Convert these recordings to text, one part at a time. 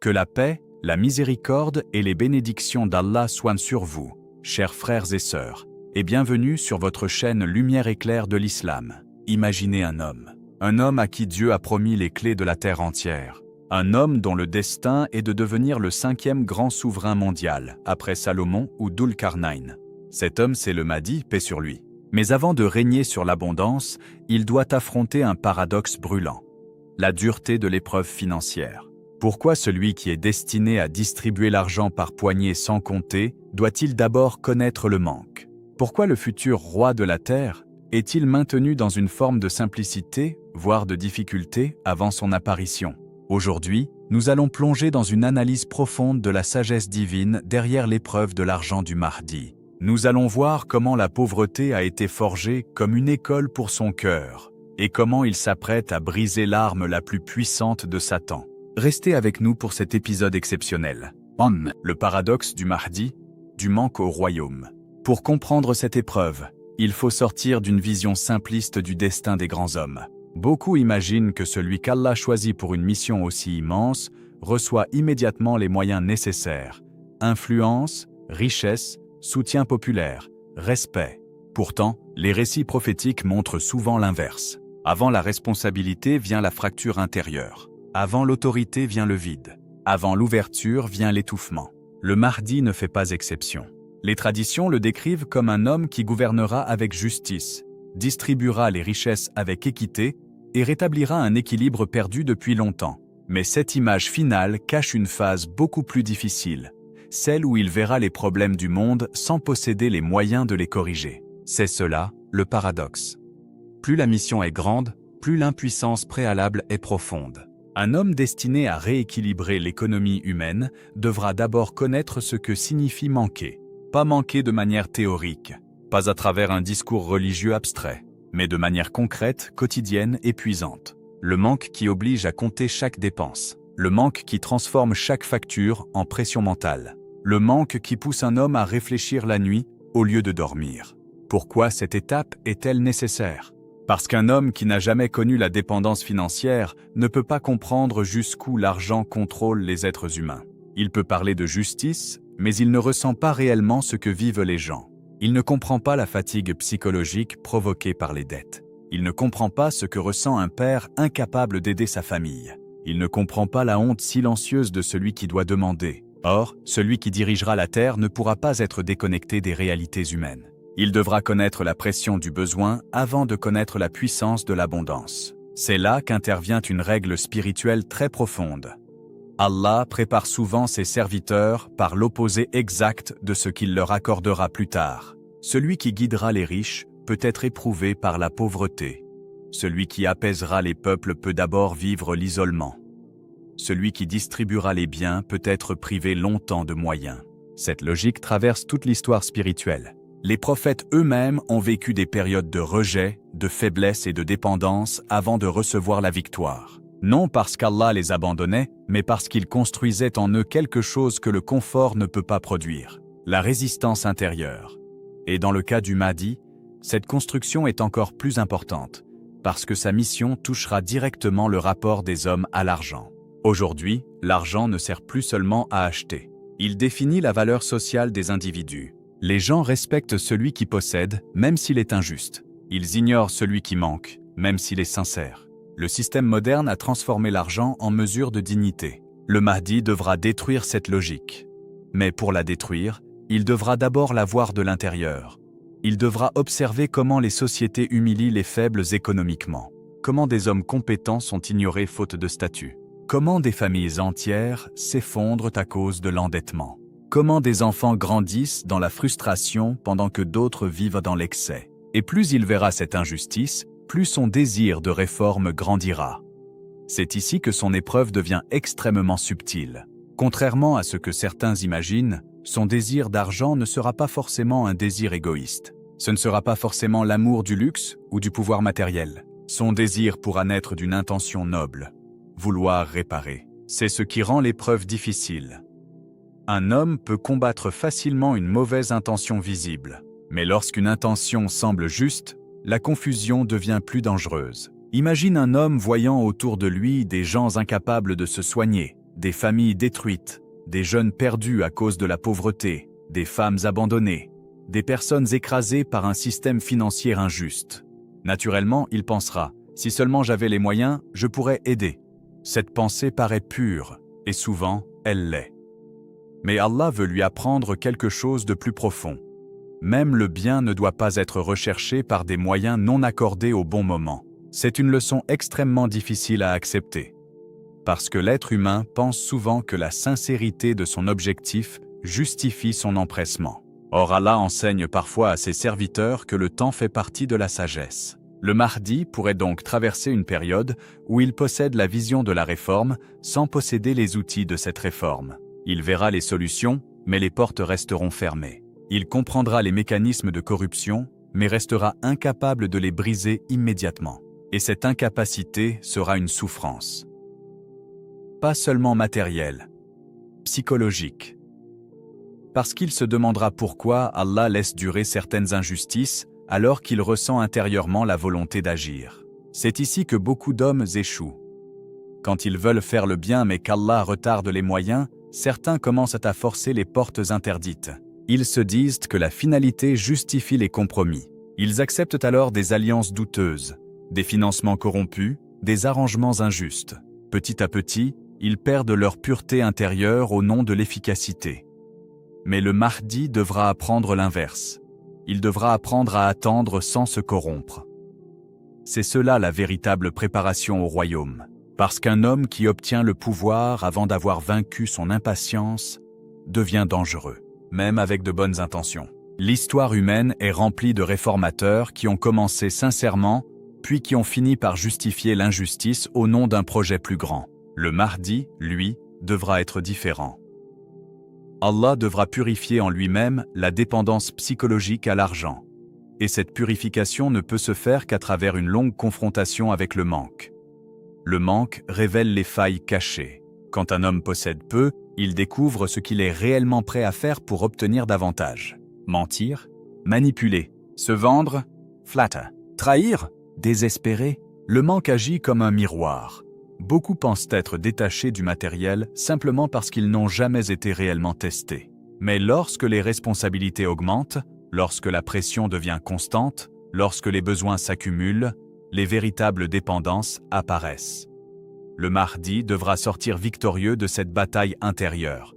Que la paix, la miséricorde et les bénédictions d'Allah soient sur vous, chers frères et sœurs, et bienvenue sur votre chaîne Lumière éclair de l'Islam. Imaginez un homme à qui Dieu a promis les clés de la terre entière, un homme dont le destin est de devenir le 5e grand souverain mondial, après Salomon ou Dhul-Qarnayn. Cet homme, c'est le Mahdi, paix sur lui. Mais avant de régner sur l'abondance, il doit affronter un paradoxe brûlant, la dureté de l'épreuve financière. Pourquoi celui qui est destiné à distribuer l'argent par poignées sans compter doit-il d'abord connaître le manque? Pourquoi le futur roi de la terre est-il maintenu dans une forme de simplicité, voire de difficulté, avant son apparition? Aujourd'hui, nous allons plonger dans une analyse profonde de la sagesse divine derrière l'épreuve de l'argent du Mahdi. Nous allons voir comment la pauvreté a été forgée comme une école pour son cœur, et comment il s'apprête à briser l'arme la plus puissante de Satan. Restez avec nous pour cet épisode exceptionnel. Le paradoxe du Mahdi, du manque au royaume. Pour comprendre cette épreuve, il faut sortir d'une vision simpliste du destin des grands hommes. Beaucoup imaginent que celui qu'Allah choisit pour une mission aussi immense reçoit immédiatement les moyens nécessaires: influence, richesse, soutien populaire, respect. Pourtant, les récits prophétiques montrent souvent l'inverse. Avant la responsabilité vient la fracture intérieure. Avant l'autorité vient le vide. Avant l'ouverture vient l'étouffement. Le Mahdi ne fait pas exception. Les traditions le décrivent comme un homme qui gouvernera avec justice, distribuera les richesses avec équité et rétablira un équilibre perdu depuis longtemps. Mais cette image finale cache une phase beaucoup plus difficile, celle où il verra les problèmes du monde sans posséder les moyens de les corriger. C'est cela, le paradoxe. Plus la mission est grande, plus l'impuissance préalable est profonde. Un homme destiné à rééquilibrer l'économie humaine devra d'abord connaître ce que signifie manquer. Pas manquer de manière théorique, pas à travers un discours religieux abstrait, mais de manière concrète, quotidienne, épuisante. Le manque qui oblige à compter chaque dépense. Le manque qui transforme chaque facture en pression mentale. Le manque qui pousse un homme à réfléchir la nuit au lieu de dormir. Pourquoi cette étape est-elle nécessaire? Parce qu'un homme qui n'a jamais connu la dépendance financière ne peut pas comprendre jusqu'où l'argent contrôle les êtres humains. Il peut parler de justice, mais il ne ressent pas réellement ce que vivent les gens. Il ne comprend pas la fatigue psychologique provoquée par les dettes. Il ne comprend pas ce que ressent un père incapable d'aider sa famille. Il ne comprend pas la honte silencieuse de celui qui doit demander. Or, celui qui dirigera la terre ne pourra pas être déconnecté des réalités humaines. Il devra connaître la pression du besoin avant de connaître la puissance de l'abondance. C'est là qu'intervient une règle spirituelle très profonde. Allah prépare souvent ses serviteurs par l'opposé exact de ce qu'il leur accordera plus tard. Celui qui guidera les riches peut être éprouvé par la pauvreté. Celui qui apaisera les peuples peut d'abord vivre l'isolement. Celui qui distribuera les biens peut être privé longtemps de moyens. Cette logique traverse toute l'histoire spirituelle. Les prophètes eux-mêmes ont vécu des périodes de rejet, de faiblesse et de dépendance avant de recevoir la victoire. Non parce qu'Allah les abandonnait, mais parce qu'il construisait en eux quelque chose que le confort ne peut pas produire, la résistance intérieure. Et dans le cas du Mahdi, cette construction est encore plus importante, parce que sa mission touchera directement le rapport des hommes à l'argent. Aujourd'hui, l'argent ne sert plus seulement à acheter. Il définit la valeur sociale des individus. Les gens respectent celui qui possède, même s'il est injuste. Ils ignorent celui qui manque, même s'il est sincère. Le système moderne a transformé l'argent en mesure de dignité. Le Mahdi devra détruire cette logique. Mais pour la détruire, il devra d'abord la voir de l'intérieur. Il devra observer comment les sociétés humilient les faibles économiquement. Comment des hommes compétents sont ignorés faute de statut. Comment des familles entières s'effondrent à cause de l'endettement. Comment des enfants grandissent dans la frustration pendant que d'autres vivent dans l'excès. Et plus il verra cette injustice, plus son désir de réforme grandira. C'est ici que son épreuve devient extrêmement subtile. Contrairement à ce que certains imaginent, son désir d'argent ne sera pas forcément un désir égoïste. Ce ne sera pas forcément l'amour du luxe ou du pouvoir matériel. Son désir pourra naître d'une intention noble. Vouloir réparer. C'est ce qui rend l'épreuve difficile. Un homme peut combattre facilement une mauvaise intention visible. Mais lorsqu'une intention semble juste, la confusion devient plus dangereuse. Imagine un homme voyant autour de lui des gens incapables de se soigner, des familles détruites, des jeunes perdus à cause de la pauvreté, des femmes abandonnées, des personnes écrasées par un système financier injuste. Naturellement, il pensera, si seulement j'avais les moyens, je pourrais aider. Cette pensée paraît pure, et souvent, elle l'est. Mais Allah veut lui apprendre quelque chose de plus profond. Même le bien ne doit pas être recherché par des moyens non accordés au bon moment. C'est une leçon extrêmement difficile à accepter. Parce que l'être humain pense souvent que la sincérité de son objectif justifie son empressement. Or Allah enseigne parfois à ses serviteurs que le temps fait partie de la sagesse. Le Mahdi pourrait donc traverser une période où il possède la vision de la réforme sans posséder les outils de cette réforme. Il verra les solutions, mais les portes resteront fermées. Il comprendra les mécanismes de corruption, mais restera incapable de les briser immédiatement. Et cette incapacité sera une souffrance. Pas seulement matérielle, psychologique. Parce qu'il se demandera pourquoi Allah laisse durer certaines injustices alors qu'il ressent intérieurement la volonté d'agir. C'est ici que beaucoup d'hommes échouent. Quand ils veulent faire le bien mais qu'Allah retarde les moyens, certains commencent à forcer les portes interdites. Ils se disent que la finalité justifie les compromis. Ils acceptent alors des alliances douteuses, des financements corrompus, des arrangements injustes. Petit à petit, ils perdent leur pureté intérieure au nom de l'efficacité. Mais le Mahdi devra apprendre l'inverse. Il devra apprendre à attendre sans se corrompre. C'est cela la véritable préparation au royaume. Parce qu'un homme qui obtient le pouvoir avant d'avoir vaincu son impatience devient dangereux, même avec de bonnes intentions. L'histoire humaine est remplie de réformateurs qui ont commencé sincèrement, puis qui ont fini par justifier l'injustice au nom d'un projet plus grand. Le Mahdi, lui, devra être différent. Allah devra purifier en lui-même la dépendance psychologique à l'argent. Et cette purification ne peut se faire qu'à travers une longue confrontation avec le manque. Le manque révèle les failles cachées. Quand un homme possède peu, il découvre ce qu'il est réellement prêt à faire pour obtenir davantage. Mentir, manipuler, se vendre, flatter, trahir, désespérer. Le manque agit comme un miroir. Beaucoup pensent être détachés du matériel simplement parce qu'ils n'ont jamais été réellement testés. Mais lorsque les responsabilités augmentent, lorsque la pression devient constante, lorsque les besoins s'accumulent, les véritables dépendances apparaissent. Le Mahdi devra sortir victorieux de cette bataille intérieure.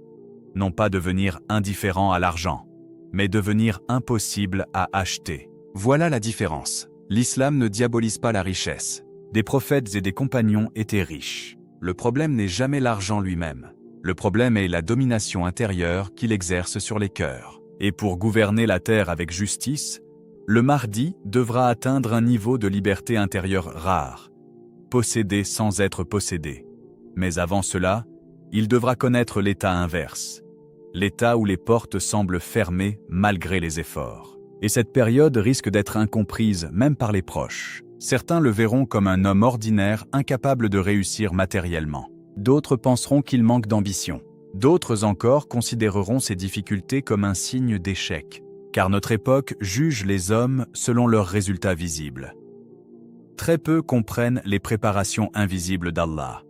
Non pas devenir indifférent à l'argent, mais devenir impossible à acheter. Voilà la différence. L'islam ne diabolise pas la richesse. Des prophètes et des compagnons étaient riches. Le problème n'est jamais l'argent lui-même. Le problème est la domination intérieure qu'il exerce sur les cœurs. Et pour gouverner la terre avec justice, le Mahdi devra atteindre un niveau de liberté intérieure rare, posséder sans être possédé. Mais avant cela, il devra connaître l'état inverse, l'état où les portes semblent fermées malgré les efforts. Et cette période risque d'être incomprise même par les proches. Certains le verront comme un homme ordinaire incapable de réussir matériellement. D'autres penseront qu'il manque d'ambition. D'autres encore considéreront ces difficultés comme un signe d'échec, car notre époque juge les hommes selon leurs résultats visibles. Très peu comprennent les préparations invisibles d'Allah.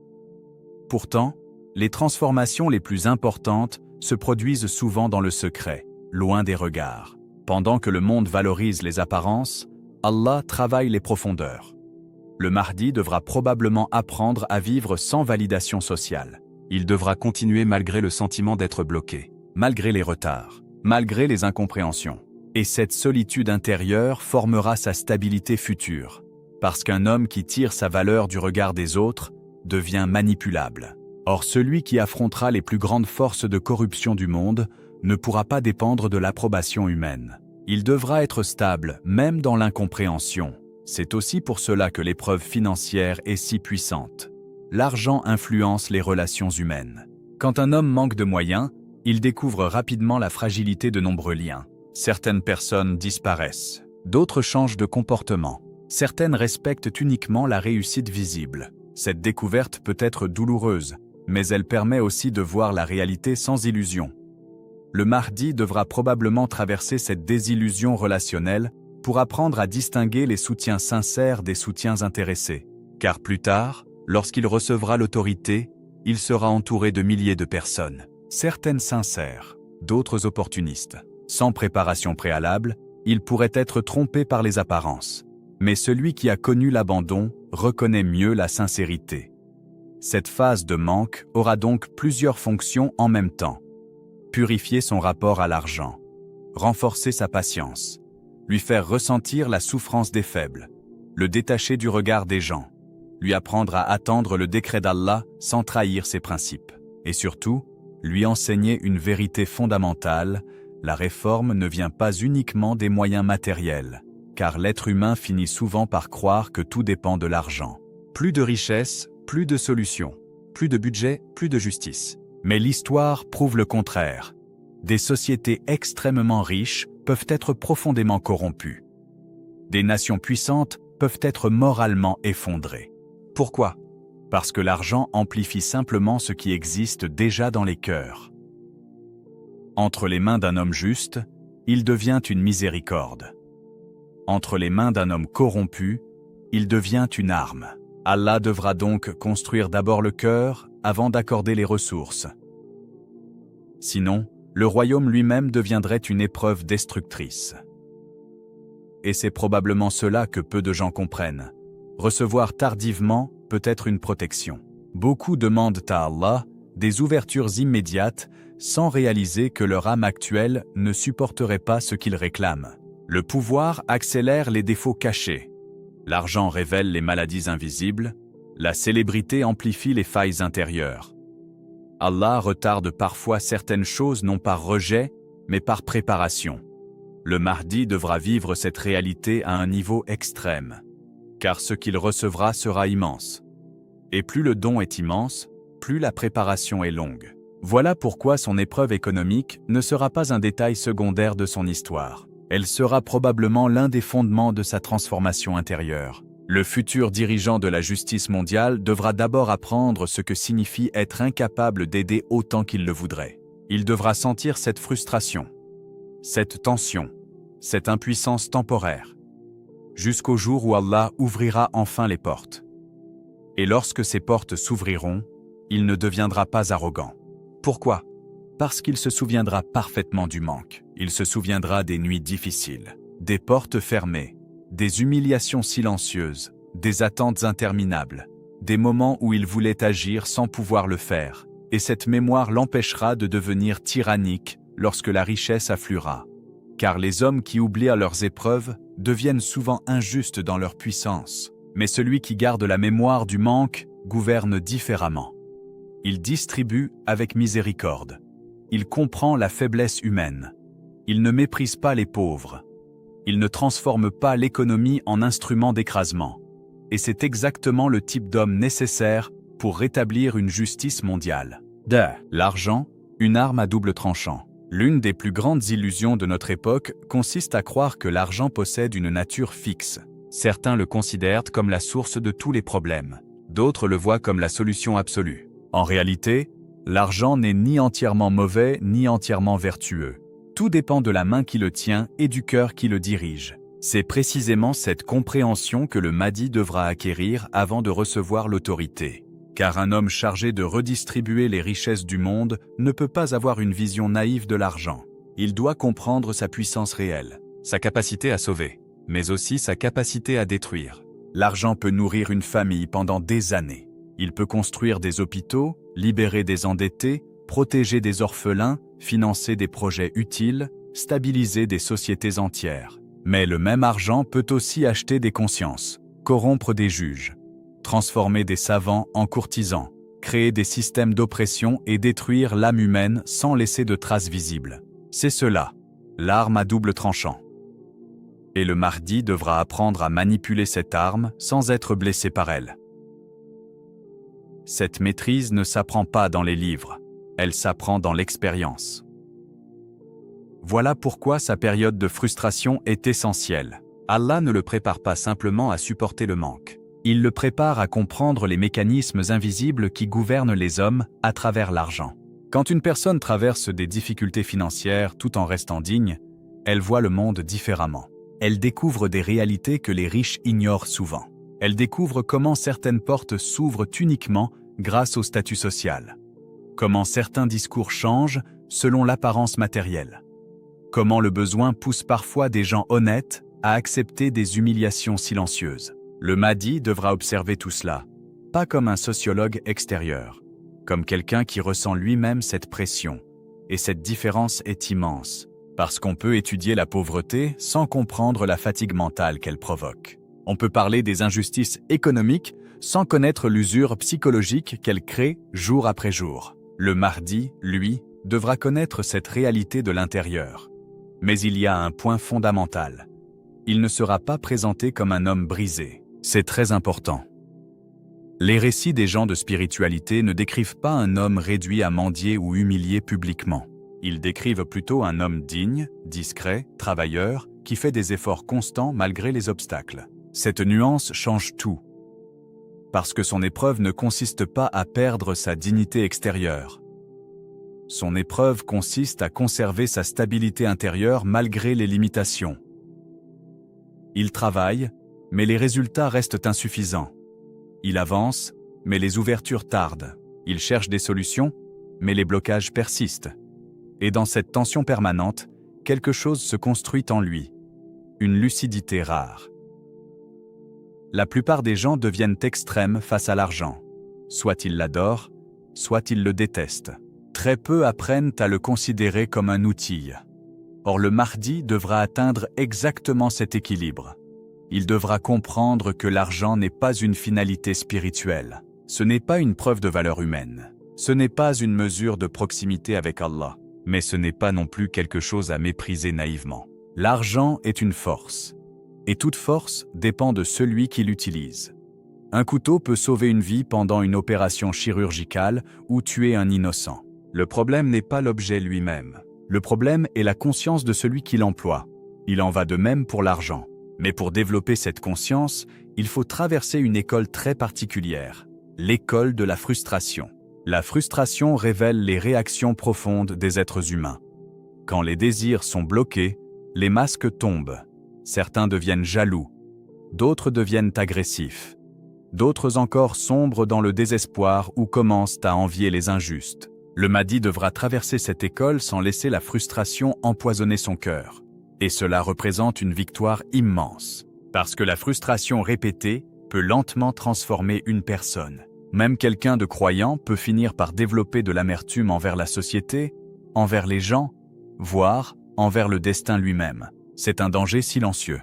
Pourtant, les transformations les plus importantes se produisent souvent dans le secret, loin des regards. Pendant que le monde valorise les apparences, Allah travaille les profondeurs. Le Mahdi devra probablement apprendre à vivre sans validation sociale. Il devra continuer malgré le sentiment d'être bloqué, malgré les retards, malgré les incompréhensions. Et cette solitude intérieure formera sa stabilité future, parce qu'un homme qui tire sa valeur du regard des autres devient manipulable. Or celui qui affrontera les plus grandes forces de corruption du monde ne pourra pas dépendre de l'approbation humaine. Il devra être stable, même dans l'incompréhension. C'est aussi pour cela que l'épreuve financière est si puissante. L'argent influence les relations humaines. Quand un homme manque de moyens, il découvre rapidement la fragilité de nombreux liens. Certaines personnes disparaissent, d'autres changent de comportement. Certaines respectent uniquement la réussite visible. Cette découverte peut être douloureuse, mais elle permet aussi de voir la réalité sans illusion. Le Mahdi devra probablement traverser cette désillusion relationnelle pour apprendre à distinguer les soutiens sincères des soutiens intéressés. Car plus tard, lorsqu'il recevra l'autorité, il sera entouré de milliers de personnes, certaines sincères, d'autres opportunistes. Sans préparation préalable, il pourrait être trompé par les apparences. Mais celui qui a connu l'abandon reconnaît mieux la sincérité. Cette phase de manque aura donc plusieurs fonctions en même temps. Purifier son rapport à l'argent, renforcer sa patience, lui faire ressentir la souffrance des faibles, le détacher du regard des gens, lui apprendre à attendre le décret d'Allah sans trahir ses principes. Et surtout, lui enseigner une vérité fondamentale: la réforme ne vient pas uniquement des moyens matériels, car l'être humain finit souvent par croire que tout dépend de l'argent. Plus de richesse, plus de solutions, plus de budget, plus de justice. Mais l'histoire prouve le contraire. Des sociétés extrêmement riches peuvent être profondément corrompues. Des nations puissantes peuvent être moralement effondrées. Pourquoi? Parce que l'argent amplifie simplement ce qui existe déjà dans les cœurs. Entre les mains d'un homme juste, il devient une miséricorde. Entre les mains d'un homme corrompu, il devient une arme. Allah devra donc construire d'abord le cœur avant d'accorder les ressources. Sinon, le royaume lui-même deviendrait une épreuve destructrice. Et c'est probablement cela que peu de gens comprennent. Recevoir tardivement peut être une protection. Beaucoup demandent à Allah des ouvertures immédiates sans réaliser que leur âme actuelle ne supporterait pas ce qu'ils réclament. Le pouvoir accélère les défauts cachés. L'argent révèle les maladies invisibles. La célébrité amplifie les failles intérieures. Allah retarde parfois certaines choses non par rejet, mais par préparation. Le Mahdi devra vivre cette réalité à un niveau extrême, car ce qu'il recevra sera immense. Et plus le don est immense, plus la préparation est longue. Voilà pourquoi son épreuve économique ne sera pas un détail secondaire de son histoire. Elle sera probablement l'un des fondements de sa transformation intérieure. Le futur dirigeant de la justice mondiale devra d'abord apprendre ce que signifie être incapable d'aider autant qu'il le voudrait. Il devra sentir cette frustration, cette tension, cette impuissance temporaire, jusqu'au jour où Allah ouvrira enfin les portes. Et lorsque ces portes s'ouvriront, il ne deviendra pas arrogant. Pourquoi? Parce qu'il se souviendra parfaitement du manque. Il se souviendra des nuits difficiles, des portes fermées, des humiliations silencieuses, des attentes interminables, des moments où il voulait agir sans pouvoir le faire, et cette mémoire l'empêchera de devenir tyrannique lorsque la richesse affluera. Car les hommes qui oublient leurs épreuves deviennent souvent injustes dans leur puissance. Mais celui qui garde la mémoire du manque gouverne différemment. Il distribue avec miséricorde. Il comprend la faiblesse humaine. Il ne méprise pas les pauvres. Il ne transforme pas l'économie en instrument d'écrasement. Et c'est exactement le type d'homme nécessaire pour rétablir une justice mondiale. L'argent, une arme à double tranchant. L'une des plus grandes illusions de notre époque consiste à croire que l'argent possède une nature fixe. Certains le considèrent comme la source de tous les problèmes. D'autres le voient comme la solution absolue. En réalité, l'argent n'est ni entièrement mauvais ni entièrement vertueux. Tout dépend de la main qui le tient et du cœur qui le dirige. C'est précisément cette compréhension que le Mahdi devra acquérir avant de recevoir l'autorité. Car un homme chargé de redistribuer les richesses du monde ne peut pas avoir une vision naïve de l'argent. Il doit comprendre sa puissance réelle, sa capacité à sauver, mais aussi sa capacité à détruire. L'argent peut nourrir une famille pendant des années. Il peut construire des hôpitaux, libérer des endettés, protéger des orphelins, financer des projets utiles, stabiliser des sociétés entières. Mais le même argent peut aussi acheter des consciences, corrompre des juges, transformer des savants en courtisans, créer des systèmes d'oppression et détruire l'âme humaine sans laisser de traces visibles. C'est cela, l'arme à double tranchant. Et le Mahdi devra apprendre à manipuler cette arme sans être blessé par elle. Cette maîtrise ne s'apprend pas dans les livres, elle s'apprend dans l'expérience. Voilà pourquoi sa période de frustration est essentielle. Allah ne le prépare pas simplement à supporter le manque. Il le prépare à comprendre les mécanismes invisibles qui gouvernent les hommes à travers l'argent. Quand une personne traverse des difficultés financières tout en restant digne, elle voit le monde différemment. Elle découvre des réalités que les riches ignorent souvent. Elle découvre comment certaines portes s'ouvrent uniquement grâce au statut social. Comment certains discours changent selon l'apparence matérielle. Comment le besoin pousse parfois des gens honnêtes à accepter des humiliations silencieuses. Le Mahdi devra observer tout cela, pas comme un sociologue extérieur, comme quelqu'un qui ressent lui-même cette pression. Et cette différence est immense, parce qu'on peut étudier la pauvreté sans comprendre la fatigue mentale qu'elle provoque. On peut parler des injustices économiques sans connaître l'usure psychologique qu'elle crée jour après jour. Le Mahdi, lui, devra connaître cette réalité de l'intérieur. Mais il y a un point fondamental. Il ne sera pas présenté comme un homme brisé. C'est très important. Les récits des gens de spiritualité ne décrivent pas un homme réduit à mendier ou humilié publiquement. Ils décrivent plutôt un homme digne, discret, travailleur, qui fait des efforts constants malgré les obstacles. Cette nuance change tout. Parce que son épreuve ne consiste pas à perdre sa dignité extérieure. Son épreuve consiste à conserver sa stabilité intérieure malgré les limitations. Il travaille, mais les résultats restent insuffisants. Il avance, mais les ouvertures tardent. Il cherche des solutions, mais les blocages persistent. Et dans cette tension permanente, quelque chose se construit en lui. Une lucidité rare. La plupart des gens deviennent extrêmes face à l'argent. Soit ils l'adorent, soit ils le détestent. Très peu apprennent à le considérer comme un outil. Or le Mahdi devra atteindre exactement cet équilibre. Il devra comprendre que l'argent n'est pas une finalité spirituelle. Ce n'est pas une preuve de valeur humaine. Ce n'est pas une mesure de proximité avec Allah. Mais ce n'est pas non plus quelque chose à mépriser naïvement. L'argent est une force. Et toute force dépend de celui qui l'utilise. Un couteau peut sauver une vie pendant une opération chirurgicale ou tuer un innocent. Le problème n'est pas l'objet lui-même. Le problème est la conscience de celui qui l'emploie. Il en va de même pour l'argent. Mais pour développer cette conscience, il faut traverser une école très particulière, l'école de la frustration. La frustration révèle les réactions profondes des êtres humains. Quand les désirs sont bloqués, les masques tombent. Certains deviennent jaloux, d'autres deviennent agressifs. D'autres encore sombrent dans le désespoir ou commencent à envier les injustes. Le Mahdi devra traverser cette école sans laisser la frustration empoisonner son cœur. Et cela représente une victoire immense. Parce que la frustration répétée peut lentement transformer une personne. Même quelqu'un de croyant peut finir par développer de l'amertume envers la société, envers les gens, voire envers le destin lui-même. C'est un danger silencieux.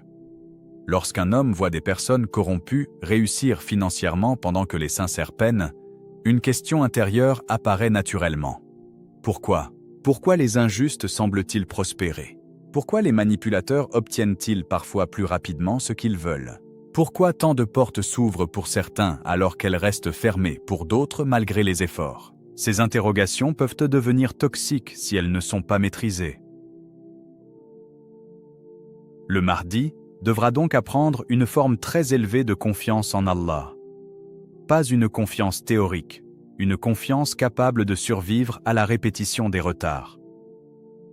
Lorsqu'un homme voit des personnes corrompues réussir financièrement pendant que les sincères peinent, une question intérieure apparaît naturellement. Pourquoi ? Pourquoi les injustes semblent-ils prospérer ? Pourquoi les manipulateurs obtiennent-ils parfois plus rapidement ce qu'ils veulent ? Pourquoi tant de portes s'ouvrent pour certains alors qu'elles restent fermées pour d'autres malgré les efforts ? Ces interrogations peuvent devenir toxiques si elles ne sont pas maîtrisées. Le Mahdi devra donc apprendre une forme très élevée de confiance en Allah. Pas une confiance théorique, une confiance capable de survivre à la répétition des retards.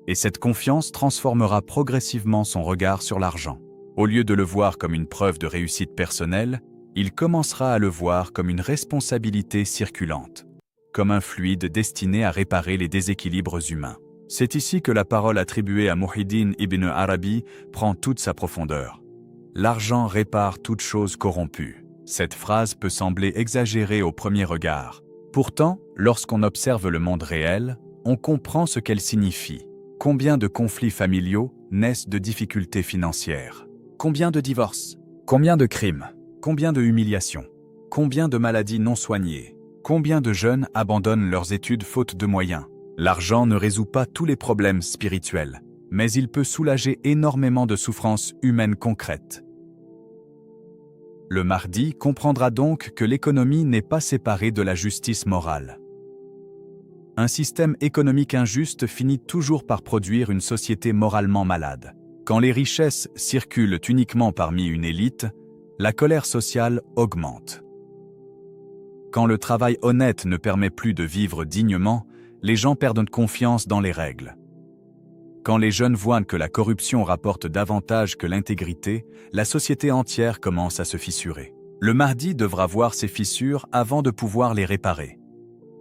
Et cette confiance transformera progressivement son regard sur l'argent. Au lieu de le voir comme une preuve de réussite personnelle, il commencera à le voir comme une responsabilité circulante, comme un fluide destiné à réparer les déséquilibres humains. C'est ici que la parole attribuée à Muhyiddin ibn Arabi prend toute sa profondeur. L'argent répare toute chose corrompue. Cette phrase peut sembler exagérée au premier regard. Pourtant, lorsqu'on observe le monde réel, on comprend ce qu'elle signifie. Combien de conflits familiaux naissent de difficultés financières? Combien de divorces? Combien de crimes? Combien de humiliations? Combien de maladies non soignées? Combien de jeunes abandonnent leurs études faute de moyens? L'argent ne résout pas tous les problèmes spirituels, mais il peut soulager énormément de souffrances humaines concrètes. Le Mahdi comprendra donc que l'économie n'est pas séparée de la justice morale. Un système économique injuste finit toujours par produire une société moralement malade. Quand les richesses circulent uniquement parmi une élite, la colère sociale augmente. Quand le travail honnête ne permet plus de vivre dignement, les gens perdent confiance dans les règles. Quand les jeunes voient que la corruption rapporte davantage que l'intégrité, la société entière commence à se fissurer. Le Mahdi devra voir ces fissures avant de pouvoir les réparer.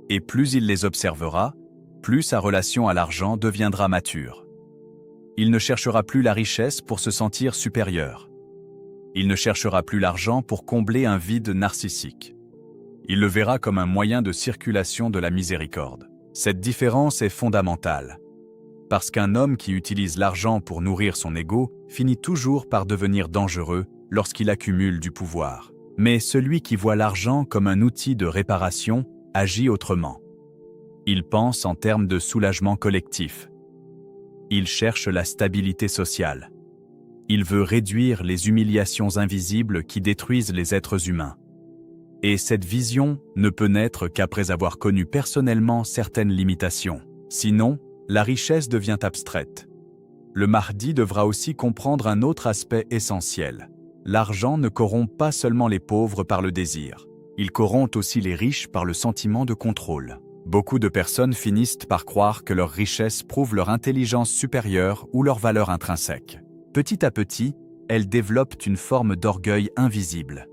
Et plus il les observera, plus sa relation à l'argent deviendra mature. Il ne cherchera plus la richesse pour se sentir supérieur. Il ne cherchera plus l'argent pour combler un vide narcissique. Il le verra comme un moyen de circulation de la miséricorde. Cette différence est fondamentale. Parce qu'un homme qui utilise l'argent pour nourrir son ego finit toujours par devenir dangereux lorsqu'il accumule du pouvoir. Mais celui qui voit l'argent comme un outil de réparation agit autrement. Il pense en termes de soulagement collectif. Il cherche la stabilité sociale. Il veut réduire les humiliations invisibles qui détruisent les êtres humains. Et cette vision ne peut naître qu'après avoir connu personnellement certaines limitations. Sinon, la richesse devient abstraite. Le Mahdi devra aussi comprendre un autre aspect essentiel. L'argent ne corrompt pas seulement les pauvres par le désir. Il corrompt aussi les riches par le sentiment de contrôle. Beaucoup de personnes finissent par croire que leur richesse prouve leur intelligence supérieure ou leur valeur intrinsèque. Petit à petit, elles développent une forme d'orgueil invisible.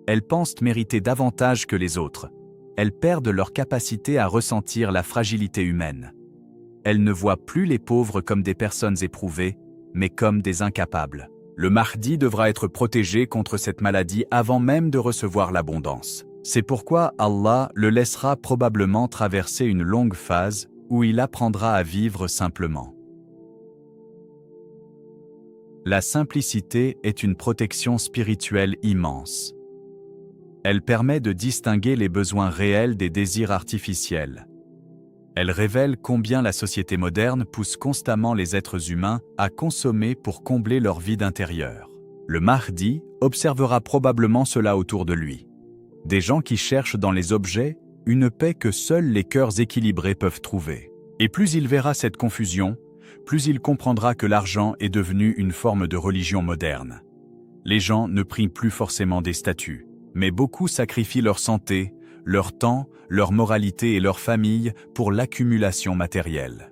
Elles pensent mériter davantage que les autres. Elles perdent leur capacité à ressentir la fragilité humaine. Elles ne voient plus les pauvres comme des personnes éprouvées, mais comme des incapables. Le Mahdi devra être protégé contre cette maladie avant même de recevoir l'abondance. C'est pourquoi Allah le laissera probablement traverser une longue phase où il apprendra à vivre simplement. La simplicité est une protection spirituelle immense. Elle permet de distinguer les besoins réels des désirs artificiels. Elle révèle combien la société moderne pousse constamment les êtres humains à consommer pour combler leur vide intérieur. Le Mahdi observera probablement cela autour de lui. Des gens qui cherchent dans les objets une paix que seuls les cœurs équilibrés peuvent trouver. Et plus il verra cette confusion, plus il comprendra que l'argent est devenu une forme de religion moderne. Les gens ne prient plus forcément des statues, mais beaucoup sacrifient leur santé, leur temps, leur moralité et leur famille pour l'accumulation matérielle.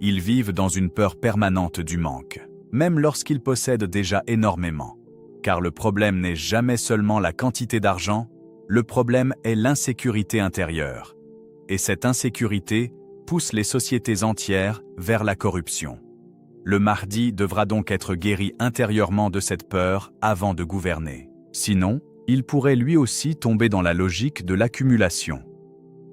Ils vivent dans une peur permanente du manque, même lorsqu'ils possèdent déjà énormément. Car le problème n'est jamais seulement la quantité d'argent, le problème est l'insécurité intérieure. Et cette insécurité pousse les sociétés entières vers la corruption. Le Mahdi devra donc être guéri intérieurement de cette peur avant de gouverner. Sinon, il pourrait lui aussi tomber dans la logique de l'accumulation.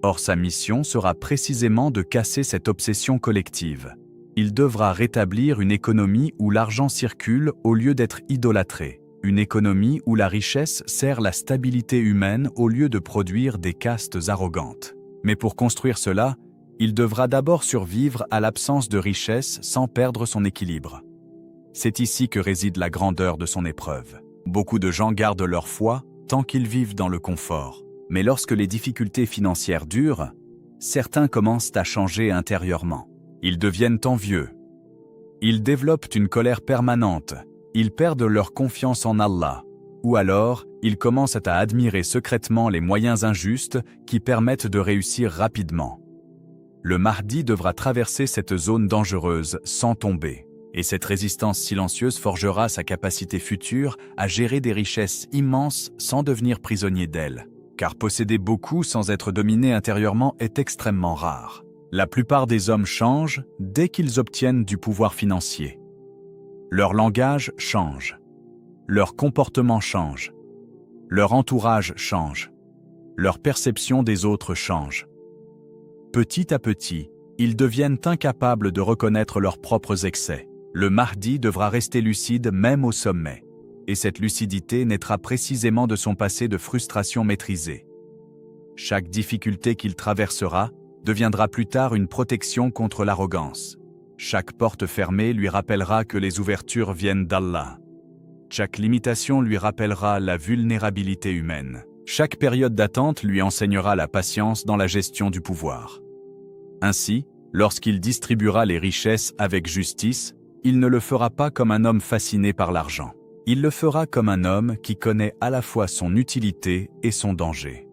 Or, sa mission sera précisément de casser cette obsession collective. Il devra rétablir une économie où l'argent circule au lieu d'être idolâtré. Une économie où la richesse sert la stabilité humaine au lieu de produire des castes arrogantes. Mais pour construire cela, il devra d'abord survivre à l'absence de richesse sans perdre son équilibre. C'est ici que réside la grandeur de son épreuve. Beaucoup de gens gardent leur foi tant qu'ils vivent dans le confort. Mais lorsque les difficultés financières durent, certains commencent à changer intérieurement. Ils deviennent envieux. Ils développent une colère permanente. Ils perdent leur confiance en Allah. Ou alors, ils commencent à admirer secrètement les moyens injustes qui permettent de réussir rapidement. Le Mahdi devra traverser cette zone dangereuse sans tomber. Et cette résistance silencieuse forgera sa capacité future à gérer des richesses immenses sans devenir prisonnier d'elles. Car posséder beaucoup sans être dominé intérieurement est extrêmement rare. La plupart des hommes changent dès qu'ils obtiennent du pouvoir financier. Leur langage change. Leur comportement change. Leur entourage change. Leur perception des autres change. Petit à petit, ils deviennent incapables de reconnaître leurs propres excès. Le Mahdi devra rester lucide même au sommet. Et cette lucidité naîtra précisément de son passé de frustration maîtrisée. Chaque difficulté qu'il traversera deviendra plus tard une protection contre l'arrogance. Chaque porte fermée lui rappellera que les ouvertures viennent d'Allah. Chaque limitation lui rappellera la vulnérabilité humaine. Chaque période d'attente lui enseignera la patience dans la gestion du pouvoir. Ainsi, lorsqu'il distribuera les richesses avec justice, il ne le fera pas comme un homme fasciné par l'argent. Il le fera comme un homme qui connaît à la fois son utilité et son danger.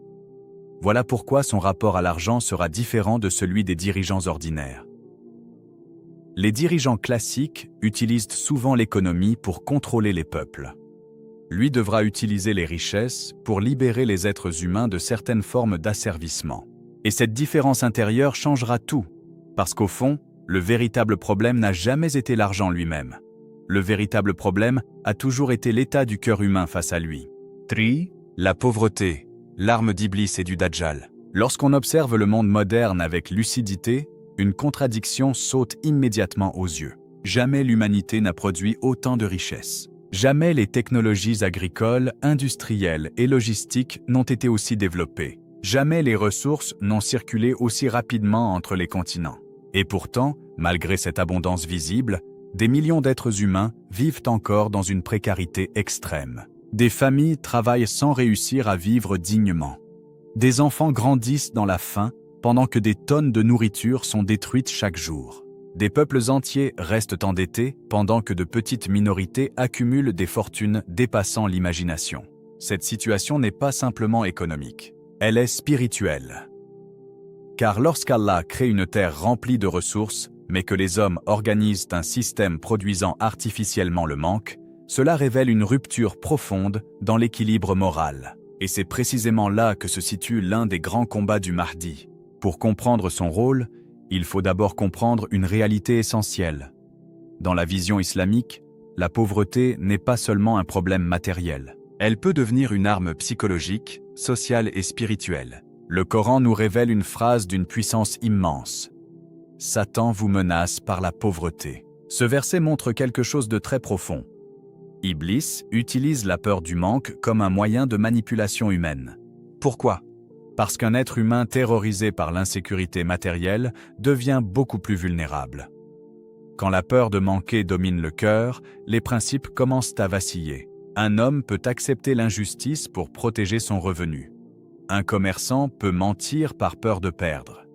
Voilà pourquoi son rapport à l'argent sera différent de celui des dirigeants ordinaires. Les dirigeants classiques utilisent souvent l'économie pour contrôler les peuples. Lui devra utiliser les richesses pour libérer les êtres humains de certaines formes d'asservissement. Et cette différence intérieure changera tout, parce qu'au fond, le véritable problème n'a jamais été l'argent lui-même. Le véritable problème a toujours été l'état du cœur humain face à lui. La pauvreté, l'arme d'Iblis et du Dajjal. Lorsqu'on observe le monde moderne avec lucidité, une contradiction saute immédiatement aux yeux. Jamais l'humanité n'a produit autant de richesses. Jamais les technologies agricoles, industrielles et logistiques n'ont été aussi développées. Jamais les ressources n'ont circulé aussi rapidement entre les continents. Et pourtant, malgré cette abondance visible, des millions d'êtres humains vivent encore dans une précarité extrême. Des familles travaillent sans réussir à vivre dignement. Des enfants grandissent dans la faim pendant que des tonnes de nourriture sont détruites chaque jour. Des peuples entiers restent endettés pendant que de petites minorités accumulent des fortunes dépassant l'imagination. Cette situation n'est pas simplement économique, elle est spirituelle. Car lorsqu'Allah crée une terre remplie de ressources, mais que les hommes organisent un système produisant artificiellement le manque, cela révèle une rupture profonde dans l'équilibre moral. Et c'est précisément là que se situe l'un des grands combats du Mahdi. Pour comprendre son rôle, il faut d'abord comprendre une réalité essentielle. Dans la vision islamique, la pauvreté n'est pas seulement un problème matériel. Elle peut devenir une arme psychologique, sociale et spirituelle. Le Coran nous révèle une phrase d'une puissance immense. « Satan vous menace par la pauvreté ». Ce verset montre quelque chose de très profond. Iblis utilise la peur du manque comme un moyen de manipulation humaine. Pourquoi ? Parce qu'un être humain terrorisé par l'insécurité matérielle devient beaucoup plus vulnérable. Quand la peur de manquer domine le cœur, les principes commencent à vaciller. Un homme peut accepter l'injustice pour protéger son revenu. Un commerçant peut mentir par peur de perdre.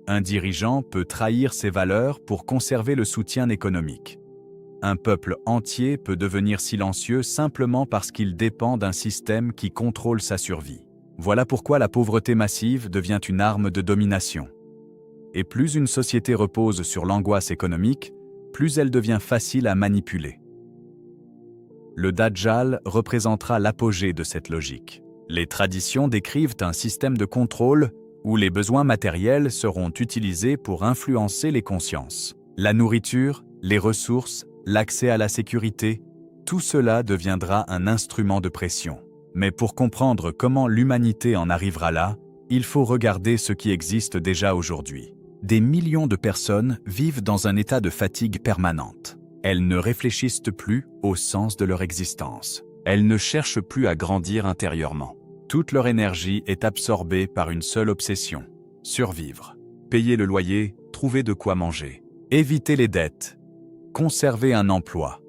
Un dirigeant peut trahir ses valeurs pour conserver le soutien économique. Un peuple entier peut devenir silencieux simplement parce qu'il dépend d'un système qui contrôle sa survie. Voilà pourquoi la pauvreté massive devient une arme de domination. Et plus une société repose sur l'angoisse économique, plus elle devient facile à manipuler. Le Dajjal représentera l'apogée de cette logique. Les traditions décrivent un système de contrôle où les besoins matériels seront utilisés pour influencer les consciences. La nourriture, les ressources, l'accès à la sécurité, tout cela deviendra un instrument de pression. Mais pour comprendre comment l'humanité en arrivera là, il faut regarder ce qui existe déjà aujourd'hui. Des millions de personnes vivent dans un état de fatigue permanente. Elles ne réfléchissent plus au sens de leur existence. Elles ne cherchent plus à grandir intérieurement. Toute leur énergie est absorbée par une seule obsession: survivre, payer le loyer, trouver de quoi manger, éviter les dettes, conserver un emploi,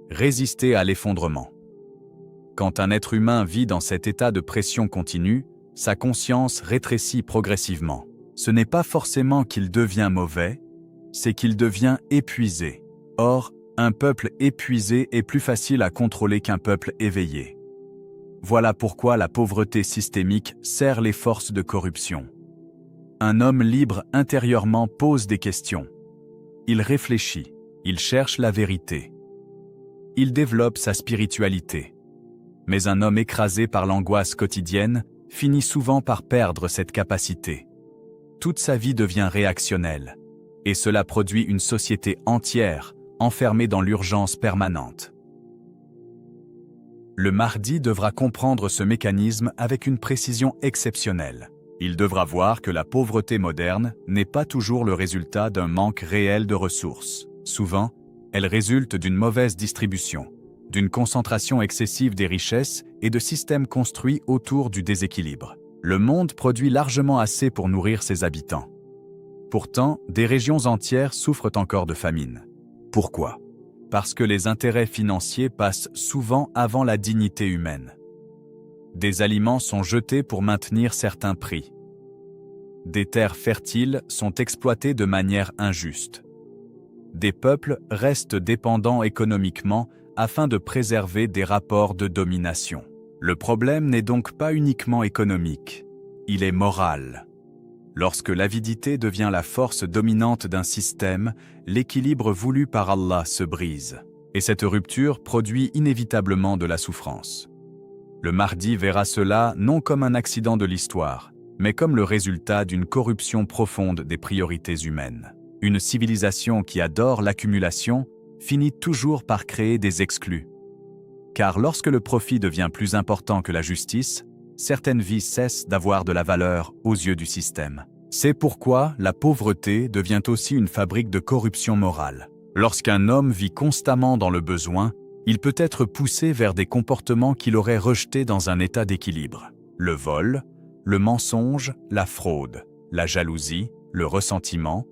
résister à l'effondrement. Quand un être humain vit dans cet état de pression continue, sa conscience rétrécit progressivement. Ce n'est pas forcément qu'il devient mauvais, c'est qu'il devient épuisé. Or, un peuple épuisé est plus facile à contrôler qu'un peuple éveillé. Voilà pourquoi la pauvreté systémique sert les forces de corruption. Un homme libre intérieurement pose des questions. Il réfléchit, il cherche la vérité. Il développe sa spiritualité. Mais un homme écrasé par l'angoisse quotidienne finit souvent par perdre cette capacité. Toute sa vie devient réactionnelle. Et cela produit une société entière, enfermée dans l'urgence permanente. Le Mahdi devra comprendre ce mécanisme avec une précision exceptionnelle. Il devra voir que la pauvreté moderne n'est pas toujours le résultat d'un manque réel de ressources. Souvent, elle résulte d'une mauvaise distribution, d'une concentration excessive des richesses et de systèmes construits autour du déséquilibre. Le monde produit largement assez pour nourrir ses habitants. Pourtant, des régions entières souffrent encore de famine. Pourquoi ? Parce que les intérêts financiers passent souvent avant la dignité humaine. Des aliments sont jetés pour maintenir certains prix. Des terres fertiles sont exploitées de manière injuste. Des peuples restent dépendants économiquement afin de préserver des rapports de domination. Le problème n'est donc pas uniquement économique, il est moral. Lorsque l'avidité devient la force dominante d'un système, l'équilibre voulu par Allah se brise. Et cette rupture produit inévitablement de la souffrance. Le Mahdi verra cela non comme un accident de l'histoire, mais comme le résultat d'une corruption profonde des priorités humaines. Une civilisation qui adore l'accumulation finit toujours par créer des exclus. Car lorsque le profit devient plus important que la justice, certaines vies cessent d'avoir de la valeur aux yeux du système. C'est pourquoi la pauvreté devient aussi une fabrique de corruption morale. Lorsqu'un homme vit constamment dans le besoin, il peut être poussé vers des comportements qu'il aurait rejetés dans un état d'équilibre. Le vol, le mensonge, la fraude, la jalousie, le ressentiment,